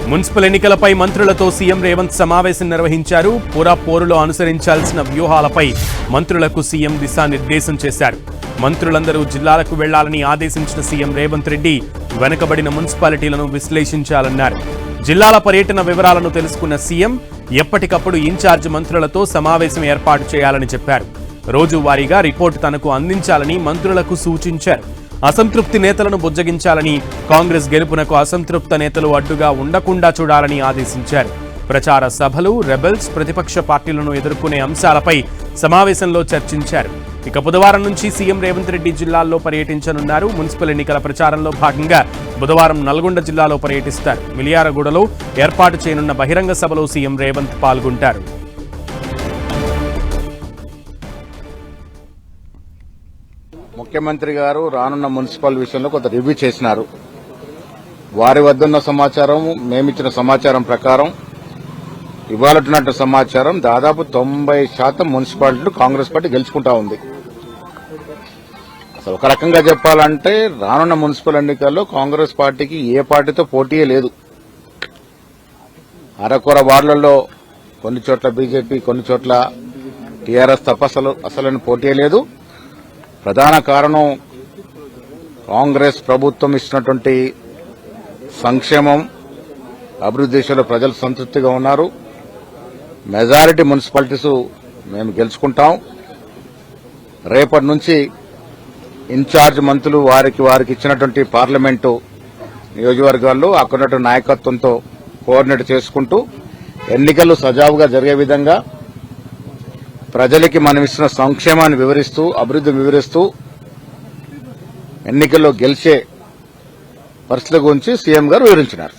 Municipal ఎన్నికలపై మంత్రులతో CM Revanth సమావేశం నిర్వహించారు. పోరులో అనుసరించాల్సిన వ్యూహాలపై మంత్రులకు సీఎం దిశానిర్దేశం చేశారు. మంత్రులందరూ జిల్లాలకు వెళ్లాలని ఆదేశించిన సీఎం రేవంత్ రెడ్డి వెనుకబడిన మున్సిపాలిటీలను విశ్లేషించాలన్నారు. జిల్లాల పర్యటన వివరాలను తెలుసుకున్న సీఎం ఎప్పటికప్పుడు ఇన్ఛార్జ్ మంత్రులతో సమావేశం ఏర్పాటు చేయాలని చెప్పారు. రోజువారీగా రిపోర్టు తనకు అందించాలని మంత్రులకు సూచించారు. అసంతృప్తి నేతలను బుజ్జగించాలని, కాంగ్రెస్ గెలుపునకు అసంతృప్త నేతలు అడ్డుగా ఉండకుండా చూడాలని ఆదేశించారు. ప్రచార సభలు, రెబెల్స్, ప్రతిపక్ష పార్టీలను ఎదుర్కొనే అంశాలపై సమావేశంలో చర్చించారు. ఇక బుధవారం నుంచి సీఎం రేవంత్ రెడ్డి జిల్లాల్లో పర్యటించనున్నారు. మున్సిపల్ ఎన్నికల ప్రచారంలో భాగంగా బుధవారం నల్గొండ జిల్లాలో పర్యటిస్తారు. మిలియారగూడలో ఏర్పాటు చేయనున్న బహిరంగ సభలో సీఎం రేవంత్ పాల్గొంటారు. ముఖ్యమంత్రి గారు రానున్న మున్సిపల్ విషయంలో కొంత రివ్యూ చేసినారు. వారి వద్దన్న సమాచారం, మేమిచ్చిన సమాచారం ప్రకారం ఇవాళ సమాచారం దాదాపు 90% మున్సిపాలిటీలు కాంగ్రెస్ పార్టీ గెలుచుకుంటా ఉంది. అసలు ఒక రకంగా చెప్పాలంటే రానున్న మున్సిపల్ ఎన్నికల్లో కాంగ్రెస్ పార్టీకి ఏ పార్టీతో పోటీయే లేదు. అరకొర వార్డులలో కొన్ని చోట్ల బీజేపీ, కొన్ని చోట్ల టీఆర్ఎస్ తప్ప అసలు పోటీయే లేదు. ప్రధాన కారణం కాంగ్రెస్ ప్రభుత్వం ఇచ్చినటువంటి సంక్షేమం, అభివృద్ధి దిశలో ప్రజలు సంతృప్తిగా ఉన్నారు. మెజారిటీ మున్సిపాలిటీస్ మేము గెలుచుకుంటాం. రేపటి నుంచి ఇన్ఛార్జ్ మంత్రులు వారికి ఇచ్చినటువంటి పార్లమెంటు నియోజకవర్గాల్లో అక్కడ నాయకత్వంతో కోఆర్డినేట్ చేసుకుంటూ ఎన్నికలు సజావుగా జరిగే విధంగా ప్రజలకి మనం ఇస్తున్న సంక్షేమాన్ని వివరిస్తూ, అభివృద్ధిని వివరిస్తూ ఎన్నికల్లో గెలిచే పరిస్థితుల గురించి సీఎం గారు వివరించినారు.